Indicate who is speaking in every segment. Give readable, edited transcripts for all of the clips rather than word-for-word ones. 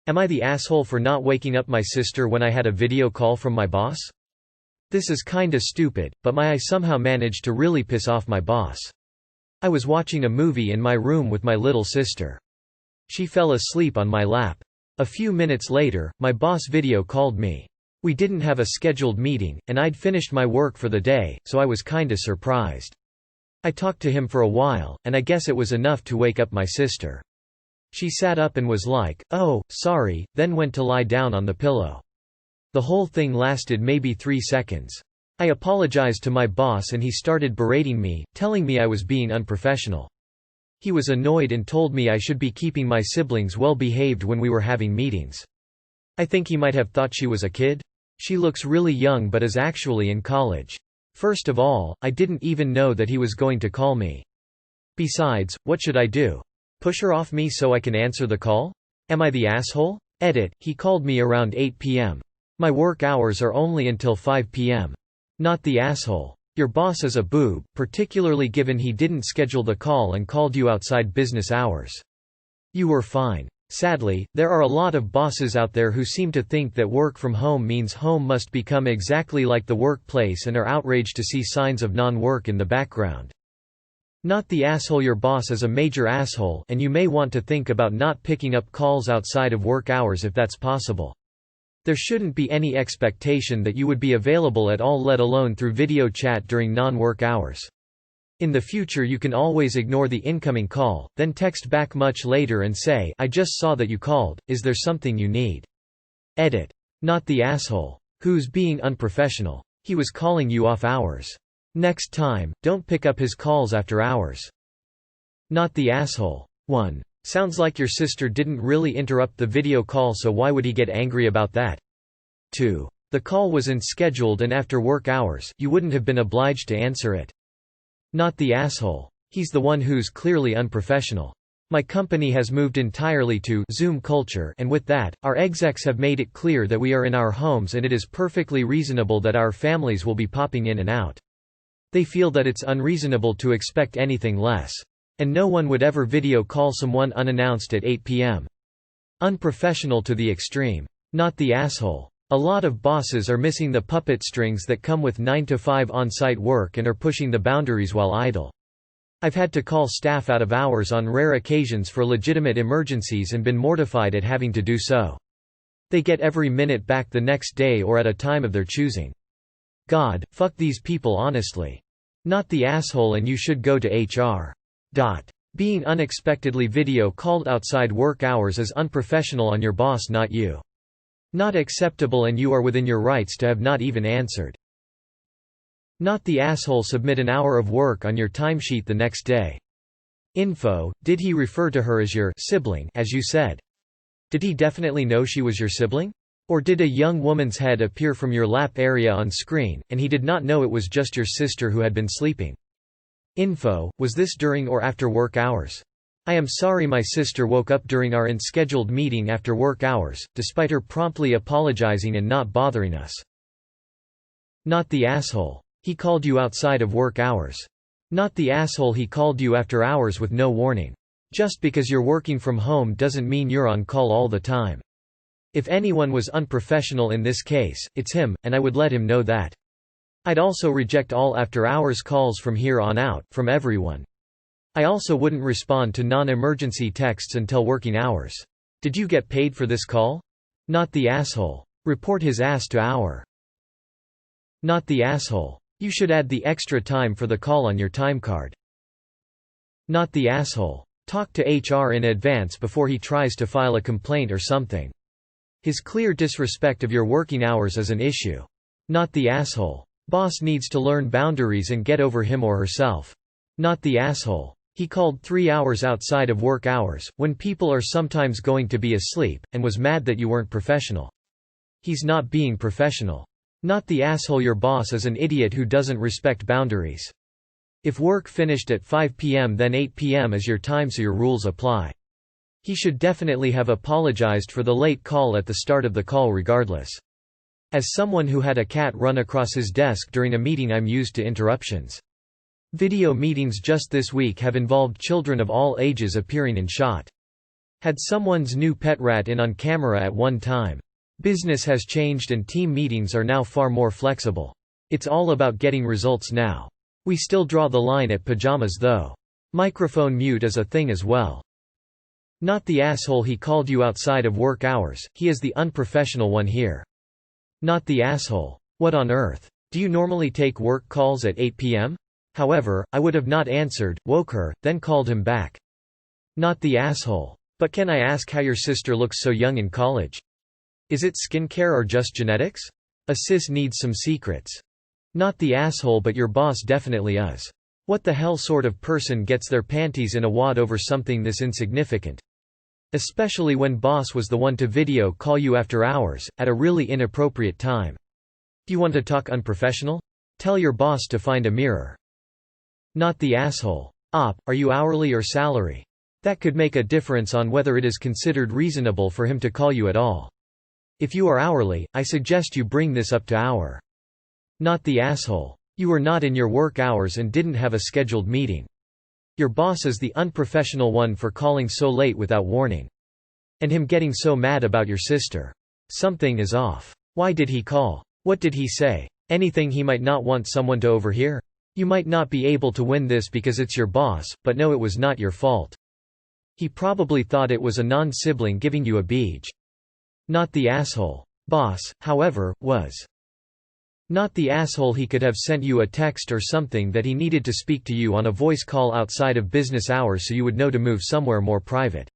Speaker 1: Am I the asshole for not waking up my sister when I had a video call from my boss? This is kinda stupid, but I somehow managed to really piss off my boss. I was watching a movie in my room with my little sister. She fell asleep on my lap. A few minutes later, my boss video called me. We didn't have a scheduled meeting, and I'd finished my work for the day, so I was kinda surprised. I talked to him for a while, and I guess it was enough to wake up my sister. She sat up and was like, "Oh, sorry," then went to lie down on the pillow. The whole thing lasted maybe 3 seconds. I apologized to my boss and he started berating me, telling me I was being unprofessional. He was annoyed and told me I should be keeping my siblings well behaved when we were having meetings. I think he might have thought she was a kid. She looks really young but is actually in college. First of all, I didn't even know that he was going to call me. Besides, what should I do? Push her off me so I can answer the call? Am I the asshole? Edit, he called me around 8 p.m. My work hours are only until 5 p.m. Not the asshole. Your boss is a boob, particularly given he didn't schedule the call and called you outside business hours. You were fine. Sadly, there are a lot of bosses out there who seem to think that work from home means home must become exactly like the workplace and are outraged to see signs of non-work in the background. Not the asshole. Your boss is a major asshole, and you may want to think about not picking up calls outside of work hours if that's possible. There shouldn't be any expectation that you would be available at all, let alone through video chat during non-work hours. In the future you can always ignore the incoming call, then text back much later and say, "I just saw that you called, is there something you need?" Edit. Not the asshole. Who's being unprofessional? He was calling you off hours. Next time, don't pick up his calls after hours. Not the asshole. 1. Sounds like your sister didn't really interrupt the video call, so why would he get angry about that? 2. The call was unscheduled and after work hours, you wouldn't have been obliged to answer it. Not the asshole. He's the one who's clearly unprofessional. My company has moved entirely to Zoom culture, and with that, our execs have made it clear that we are in our homes and it is perfectly reasonable that our families will be popping in and out. They feel that it's unreasonable to expect anything less. And no one would ever video call someone unannounced at 8 p.m. Unprofessional to the extreme. Not the asshole. A lot of bosses are missing the puppet strings that come with 9 to 5 on-site work and are pushing the boundaries while idle. I've had to call staff out of hours on rare occasions for legitimate emergencies and been mortified at having to do so. They get every minute back the next day or at a time of their choosing. God, fuck these people honestly. Not the asshole, and you should go to HR. Being unexpectedly video called outside work hours is unprofessional on your boss, not you. Not acceptable, and you are within your rights to have not even answered. Not the asshole. Submit an hour of work on your timesheet the next day. Info: did he refer to her as your sibling, as you said? Did he definitely know she was your sibling? Or did a young woman's head appear from your lap area on screen, and he did not know it was just your sister who had been sleeping? Info: was this during or after work hours? I am sorry, my sister woke up during our unscheduled meeting after work hours, despite her promptly apologizing and not bothering us. Not the asshole. He called you outside of work hours. Not the asshole. He called you after hours with no warning. Just because you're working from home doesn't mean you're on call all the time. If anyone was unprofessional in this case, it's him, and I would let him know that. I'd also reject all after-hours calls from here on out, from everyone. I also wouldn't respond to non-emergency texts until working hours. Did you get paid for this call? Not the asshole. Report his ass to our. Not the asshole. You should add the extra time for the call on your timecard. Not the asshole. Talk to HR in advance before he tries to file a complaint or something. His clear disrespect of your working hours is an issue. Not the asshole. Boss needs to learn boundaries and get over him or herself. Not the asshole. He called 3 hours outside of work hours, when people are sometimes going to be asleep, and was mad that you weren't professional. He's not being professional. Not the asshole. Your boss is an idiot who doesn't respect boundaries. If work finished at 5 p.m. then 8 p.m. is your time, so your rules apply. He should definitely have apologized for the late call at the start of the call regardless. As someone who had a cat run across his desk during a meeting, I'm used to interruptions. Video meetings just this week have involved children of all ages appearing in shot. Had someone's new pet rat in on camera at one time. Business has changed and team meetings are now far more flexible. It's all about getting results now. We still draw the line at pajamas though. Microphone mute is a thing as well. Not the asshole he called you outside of work hours, he is the unprofessional one here. Not the asshole. What on earth? Do you normally take work calls at 8 p.m.? However, I would have not answered, woke her, then called him back. Not the asshole. But can I ask how your sister looks so young in college? Is it skincare or just genetics? A sis needs some secrets. Not the asshole, but your boss definitely is. What the hell sort of person gets their panties in a wad over something this insignificant? Especially when boss was the one to video call you after hours, at a really inappropriate time. Do you want to talk unprofessional? Tell your boss to find a mirror. Not the asshole. Are you hourly or salary? That could make a difference on whether it is considered reasonable for him to call you at all. If you are hourly, I suggest you bring this up to hour. Not the asshole. You were not in your work hours and didn't have a scheduled meeting. Your boss is the unprofessional one for calling so late without warning. And him getting so mad about your sister. Something is off. Why did he call? What did he say? Anything he might not want someone to overhear? You might not be able to win this because it's your boss, but no, it was not your fault. He probably thought it was a non-sibling giving you a beej. Not the asshole. Boss, however, was not the asshole. He could have sent you a text or something that he needed to speak to you on a voice call outside of business hours so you would know to move somewhere more private.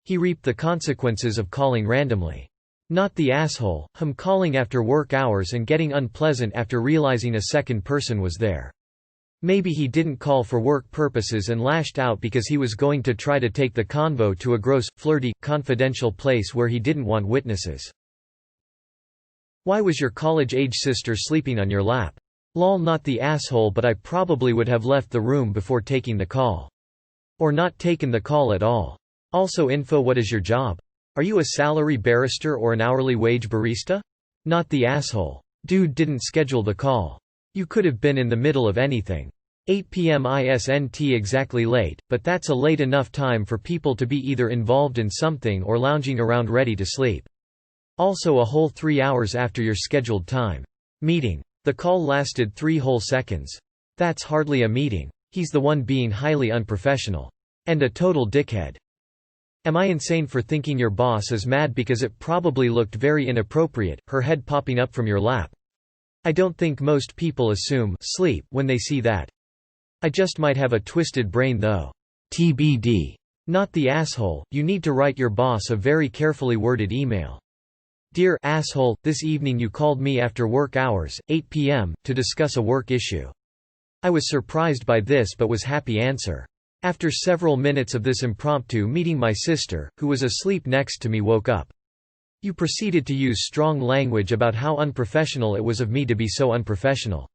Speaker 1: He reaped the consequences of calling randomly. Not the asshole, him calling after work hours and getting unpleasant after realizing a second person was there. Maybe he didn't call for work purposes and lashed out because he was going to try to take the convo to a gross, flirty, confidential place where he didn't want witnesses. Why was your college-age sister sleeping on your lap? Lol, not the asshole, but I probably would have left the room before taking the call. Or not taken the call at all. Also info, what is your job? Are you a salary barrister or an hourly wage barista? Not the asshole. Dude didn't schedule the call. You could have been in the middle of anything. 8 p.m. ISNT exactly late, but that's a late enough time for people to be either involved in something or lounging around ready to sleep. Also a whole 3 hours after your scheduled time. Meeting. The call lasted 3 whole seconds. That's hardly a meeting. He's the one being highly unprofessional. And a total dickhead. Am I insane for thinking your boss is mad because it probably looked very inappropriate, her head popping up from your lap? I don't think most people assume sleep when they see that. I just might have a twisted brain though. TBD. Not the asshole, you need to write your boss a very carefully worded email. Dear asshole, this evening you called me after work hours, 8 p.m., to discuss a work issue. I was surprised by this but was happy answer. After several minutes of this impromptu meeting, my sister, who was asleep next to me, woke up. You proceeded to use strong language about how unprofessional it was of me to be so unprofessional.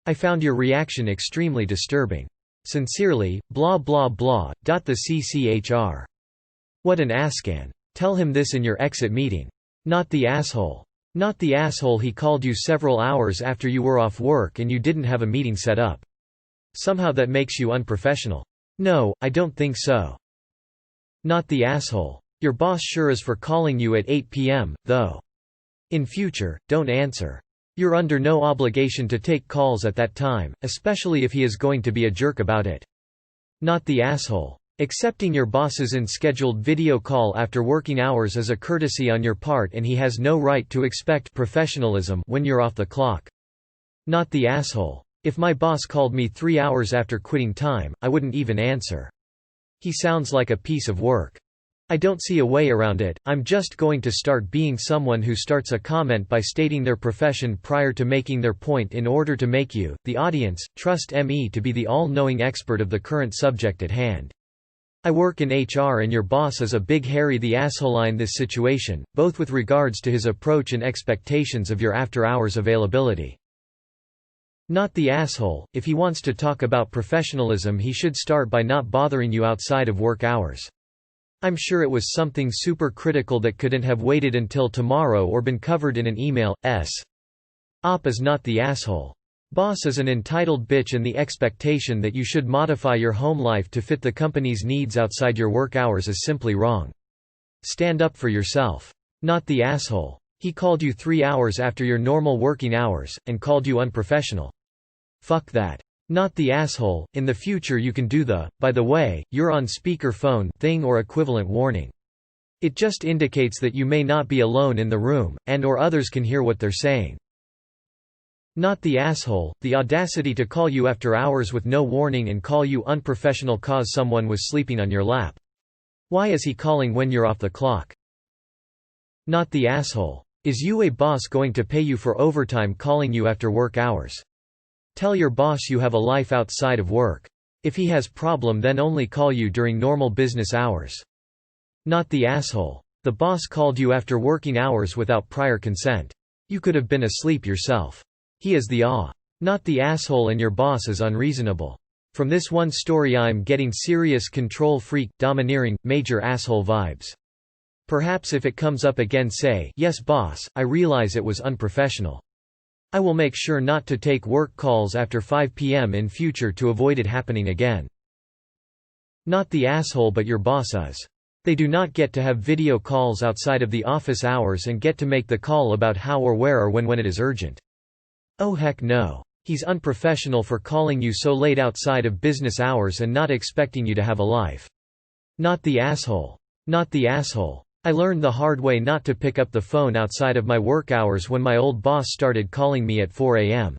Speaker 1: I found your reaction extremely disturbing. Sincerely, blah blah blah. The CCHR. What an asscan. Tell him this in your exit meeting. Not the asshole. Not the asshole, he called you several hours after you were off work and you didn't have a meeting set up. Somehow that makes you unprofessional. No, I don't think so. Not the asshole. Your boss sure is for calling you at 8 p.m., though. In future, don't answer. You're under no obligation to take calls at that time, especially if he is going to be a jerk about it. Not the asshole. Accepting your boss's unscheduled video call after working hours is a courtesy on your part and he has no right to expect professionalism when you're off the clock. Not the asshole. If my boss called me 3 hours after quitting time, I wouldn't even answer. He sounds like a piece of work. I don't see a way around it. I'm just going to start being someone who starts a comment by stating their profession prior to making their point in order to make you, the audience, trust me to be the all-knowing expert of the current subject at hand. I work in HR and your boss is a big hairy the asshole in this situation, both with regards to his approach and expectations of your after-hours availability. Not the asshole. If he wants to talk about professionalism, he should start by not bothering you outside of work hours. I'm sure it was something super critical that couldn't have waited until tomorrow or been covered in an email. Op is not the asshole. Boss is an entitled bitch and the expectation that you should modify your home life to fit the company's needs outside your work hours is simply wrong. Stand up for yourself. Not the asshole. He called you 3 hours after your normal working hours, and called you unprofessional. Fuck that. Not the asshole. In the future you can do the, by the way, you're on speaker phone thing or equivalent warning. It just indicates that you may not be alone in the room, and or others can hear what they're saying. Not the asshole. The audacity to call you after hours with no warning and call you unprofessional cause someone was sleeping on your lap. Why is he calling when you're off the clock? Not the asshole. Is you a boss going to pay you for overtime calling you after work hours? Tell your boss you have a life outside of work. If he has problem then only call you during normal business hours. Not the asshole. The boss called you after working hours without prior consent. You could have been asleep yourself. He is the not the asshole and your boss is unreasonable. From this one story I'm getting serious control freak, domineering, major asshole vibes. Perhaps if it comes up again say, yes boss, I realize it was unprofessional. I will make sure not to take work calls after 5 p.m. in future to avoid it happening again. Not the asshole but your boss is. They do not get to have video calls outside of the office hours and get to make the call about how or where or when it is urgent. Oh heck no. He's unprofessional for calling you so late outside of business hours and not expecting you to have a life. Not the asshole. Not the asshole. I learned the hard way not to pick up the phone outside of my work hours when my old boss started calling me at 4 a.m.